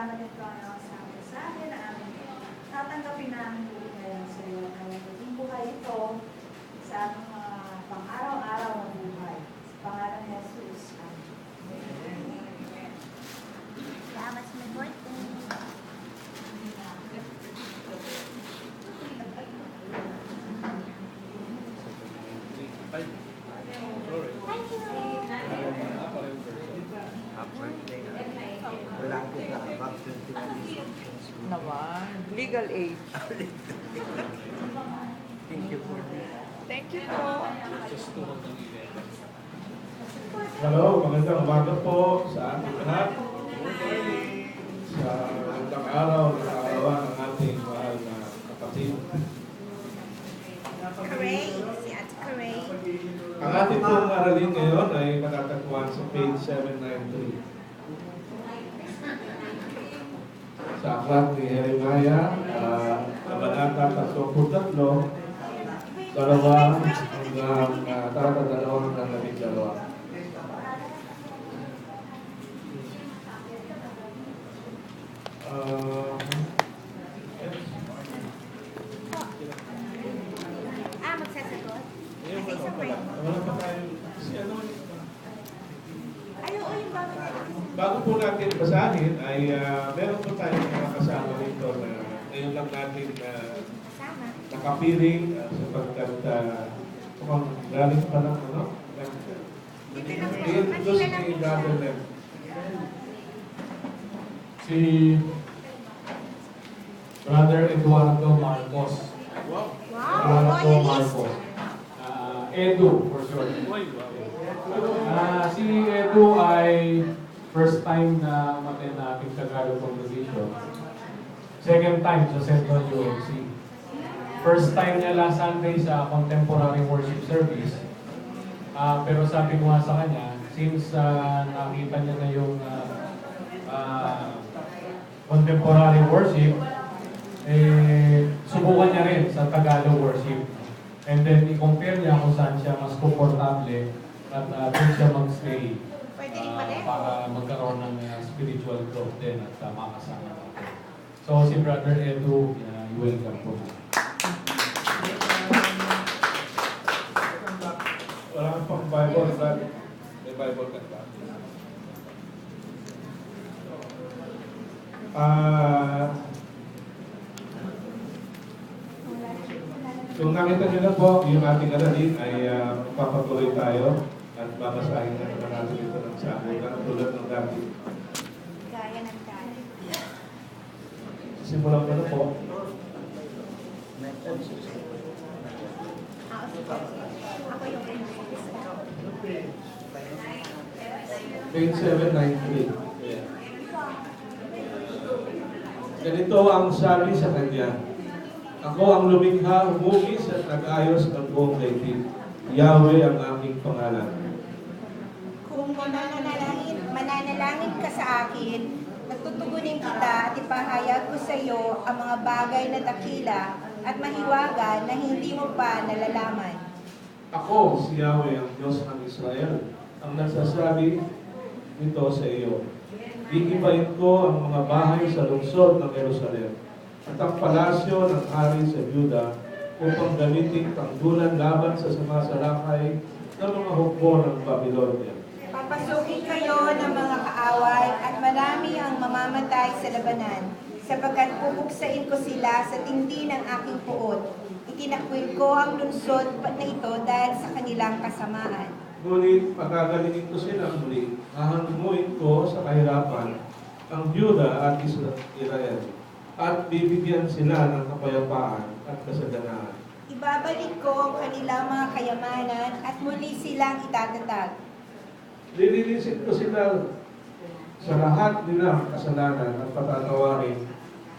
salamat at Panginoon sa amin na amin. Tatanggapin namin ulit ngayon sa iyo na magiging buhay ito sa ating mga pang-araw-araw na buhay. Sa pangalan ni Jesus. Amen. Salamat sa mga birthday. Naman. Legal aid. Thank you for Thank you po. Hello, magandang umaga po sa ating lahat. Sa magandang araw na kaarawan ng ating mahal na kapatid. Karay, si Ate Karay. Ang ating pong aralin ngayon ay matatagpuan sa page 793. Sa aklat ni Jeremiah, kabanata 33, dalawa hanggang tatatanaw hanggang 12. Magsasagot? Kasi isa pa yun. Wala pa tayo. Ay, oo, yung bago na. Bago po natin basahin ay meron po tayong mga kasama rito na ngayon lang natin Kasama. nakapiling sapagkat mukhang galing pa ng ano? Dito lang po. I-introduce Manila lang ni po Brother siya. Lem. Si Brother Eduardo Marcos. Wow, Eduardo royalist. Marcos. Edu, for short. Si Edu ay first time na umattend na ating Tagalog congregation. Second time sa Central UMC. First time niya last Sunday sa contemporary worship service. Pero sabi ko nga sa kanya, since nakita niya na yung contemporary worship, subukan niya rin sa Tagalog worship. And then, i-compare niya kung saan siya mas komportable at doon siya mag-stay Pwede rin pa rin. para magkaroon ng spiritual growth din at makasama natin. So, si Brother Edu, welcome po. Wala kang pang Bible, Brad. May Bible ka ba? Kung nakita niyo na po, yung ating aralin ay papatuloy tayo at babasahin na naman natin ito ng sabutan tulad ng dati. Gaya ng dati. Simulan ko na po. Ako yung Page 793. Ganito ang sabi sa kanya, ako ang lumikha, humugis at nag-ayos ng buong daigdig. Yahweh ang aking pangalan. Kung mananalangin ka sa akin, magtutugunin kita at ipahayag ko sa iyo ang mga bagay na dakila at mahiwaga na hindi mo pa nalalaman. Ako, si Yahweh, ang Diyos ng Israel, ang nagsasabi nito sa iyo. Gigibain ko ang mga bahay sa lungsod ng Jerusalem at ang palasyo ng hari sa Juda upang gamitin tanggulan laban sa sumasalakay ng mga hukbo ng Babylonia. Papasukin kayo ng mga kaaway at marami ang mamamatay sa labanan, sapagkat pupuksain ko sila sa tindi ng aking puot. Itinakwil ko ang lungsod na ito dahil sa kanilang kasamaan. Ngunit pagagalingin ko sila muli, hahanguin ko sa kahirapan ang Juda at Israel, at bibigyan sila ng kapayapaan at kasaganaan. Ibabalik ko ang kanilang mga kayamanan at muli silang itatatag. Lilinisin ko sila sa lahat nilang kasalanan at patatawarin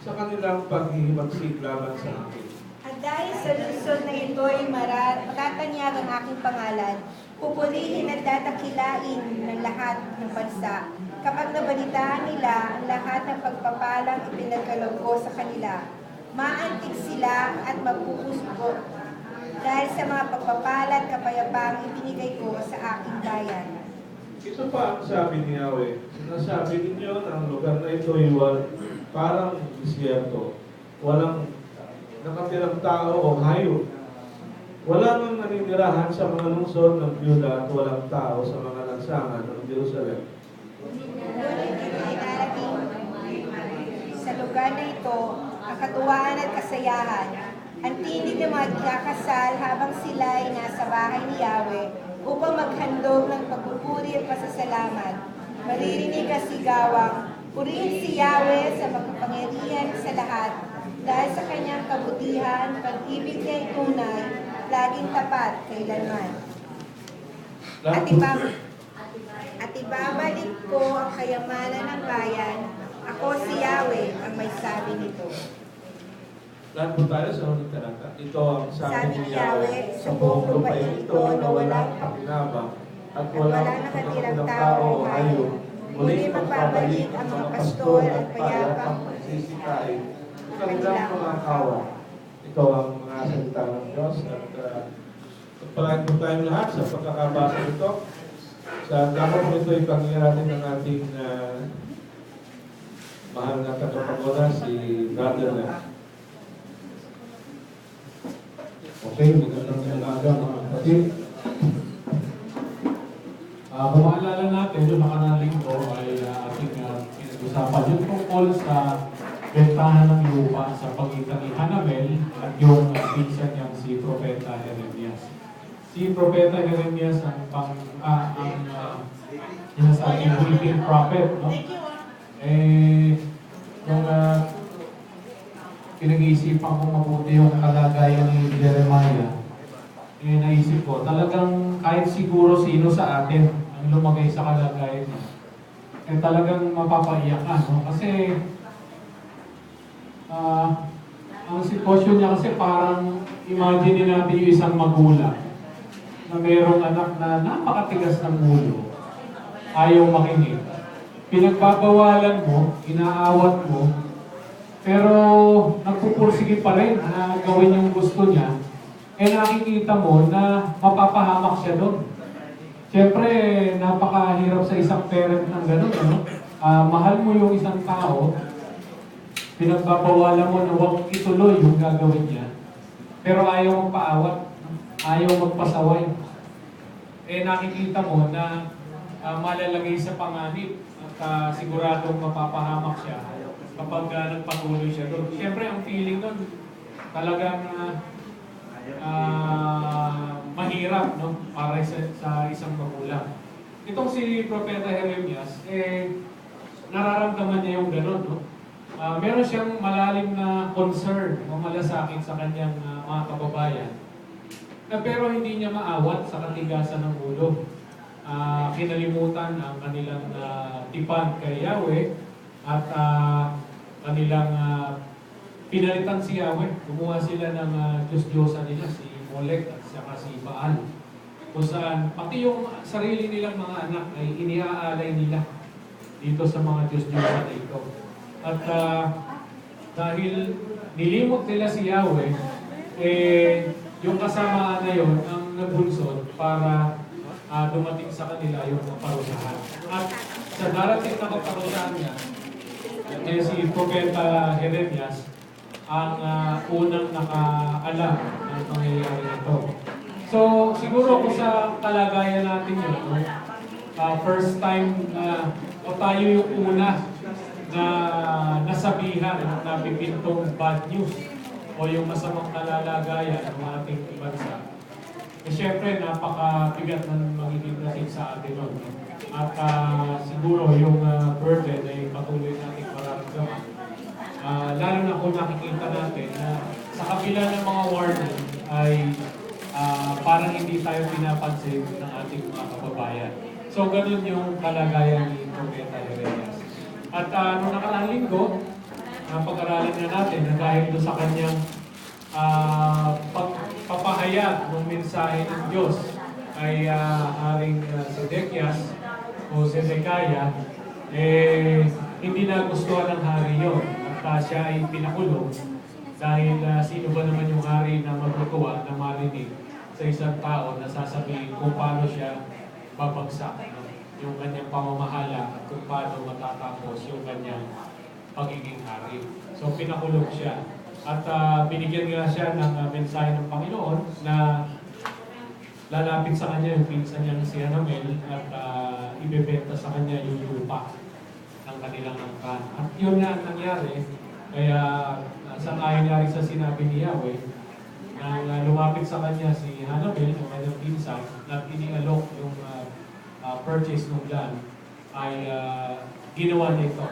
sa kanilang paghihimagsik laban sa akin. At dahil sa lungsod na ito'y matatanyag ang aking pangalan, pupurihin at dadakilain ng lahat ng bansa. Kapag nabalitaan nila ang lahat ng pagpapalang ipinagkaloob ko sa kanila, maantig sila at magpupuspo dahil sa mga pagpapala at kapayapaang ibinigay ko sa aking bayan. Ito pa ang sabi ni Yahweh. Sinasabi ninyo na ang lugar na ito ay parang disyerto. Walang nakatirang tao o hayop. Wala nang naninirahan sa mga lungsod ng Juda at walang tao sa mga lansangan ng Jerusalem. Ngunit ito'y darating sa lugar na ito, ang katuwaan at kasayahan, ang tinig ng mga ikakasal habang sila ay nasa bahay ni Yahweh upang maghandog ng pagpupuri at pasasalamat. Maririnig ang sigawang, purihin si Yahweh sa makapangyarihan sa lahat, dahil sa kanyang kabutihan, pag-ibig niya ay tunay, laging tapat kailanman. At ibabalik ko ang kayamanan ng bayan. Ako si Yahweh ang may sabi nito. Lahat po tayo sa unang talata. Ito ang Sabi sabi ni ni Yahweh, Yahweh sa buong lupain ito na walang pakinabang at walang nakatirang tao o hayop. Muli magbabalik ang mga pastor at payapang pagsisikain sa kanilang mga kawan. Ito ang mga salita ng Diyos at pagpalain po tayong lahat sa pagkakabasa nito. Sa dapat po ito ipangiratin ng ating mahal na tagapaguna si Brother Lev. Okay, magandang umaga mga kapatid. Kung maalala natin, yung nakarang linggo ay ating pinag-usapan yung tungkol sa bentahan ng lupa sa pagitan ni Hanabel at yung pinsan niyang si Propeta Jeremias. Si Propeta Jeremias ang sinasabing weeping prophet, no? Nung pinag-iisipan ko mabuti yung kalagayan ni Jeremiah, naisip ko, talagang kahit siguro sino sa atin ang lumagay sa kalagayan niya, talagang mapapaiyak ka, no? Kasi ang sitwasyon niya kasi parang imagine natin yung isang magulang na mayroong anak na napakatigas ng ulo, ayaw makinig. Pinagbabawalan mo, inaawat mo, pero nagpupursige pa rin na gawin yung gusto niya, nakikita mo na mapapahamak siya doon. Siyempre, napakahirap sa isang parent ng gano'n, ano? Mahal mo yung isang tao, pinagbabawalan mo na huwag ituloy yung gagawin niya, pero ayaw magpaawat, ayaw magpasaway. Nakikita mo na malalagay sa panganib at siguradong mapapahamak siya kapag nagpatuloy siya doon. Siyempre, ang feeling doon talagang mahirap, no? Para sa isang magulang. Itong si Propeta Jeremias, nararamdaman niya yung gano'n, no? Meron siyang malalim na concern o malasakit sa kanyang mga kababayan, pero hindi niya maawat sa katigasan ng ulo. Kinalimutan ang kanilang tipan kay Yahweh at kanilang pinalitan si Yahweh. Kumuha sila ng Diyos-Diyosa nila, si Molek at saka si Baal, kung saan pati yung sarili nilang mga anak ay iniaalay nila dito sa mga Diyos-Diyosa na ito. At dahil nilimot nila si Yahweh, yung kasamaan na yun ang nabunsod para dumating sa kanila yung kaparusahan. At sa darating na kaparusahan niya, si Propeta Jeremias ang unang nakaalam ng pangyayari nito. So, siguro kung sa kalagayan natin yun, first time o tayo yung una na nasabihan, na pipintong bad news o yung masamang kalalagayan ng ating bansa. Siyempre, napakabigat ng magiging natin sa atin nun. At siguro yung burden ay patuloy natin mararamdaman. Lalo na kung nakikita natin na sa kabila ng mga warning ay parang hindi tayo pinapansin ng ating mga kababayan. So, ganun yung kalagayan ni Propeta Jeremias. At noong nakaraang linggo, pag-aralan na natin na dahil doon sa kanyang pagpapahayag ng mensahe ng Diyos ay Haring Sedekias o Zedekiah, hindi nagustuhan ng hari yun. At siya ay pinakulong dahil sino ba naman yung hari na matutuwa na marinig sa isang tao na sasabihin kung paano siya babagsak. yung kanyang pamamahala at kung paano matatapos yung kanyang pagiging hari. So pinakulong siya. At binigyan nga siya ng mensahe ng Panginoon na lalapit sa kanya yung pinsan niyang si Hanamel at ibebenta sa kanya yung lupa ng kanilang angkan. At yun nga ang nangyari. Kaya sangayon nga rin sa sinabi ni Yahweh, nang lumapit sa kanya si Hanamel, yung kanyang pinsan, at inialok yung purchase ng land, ay ginawa niya ito.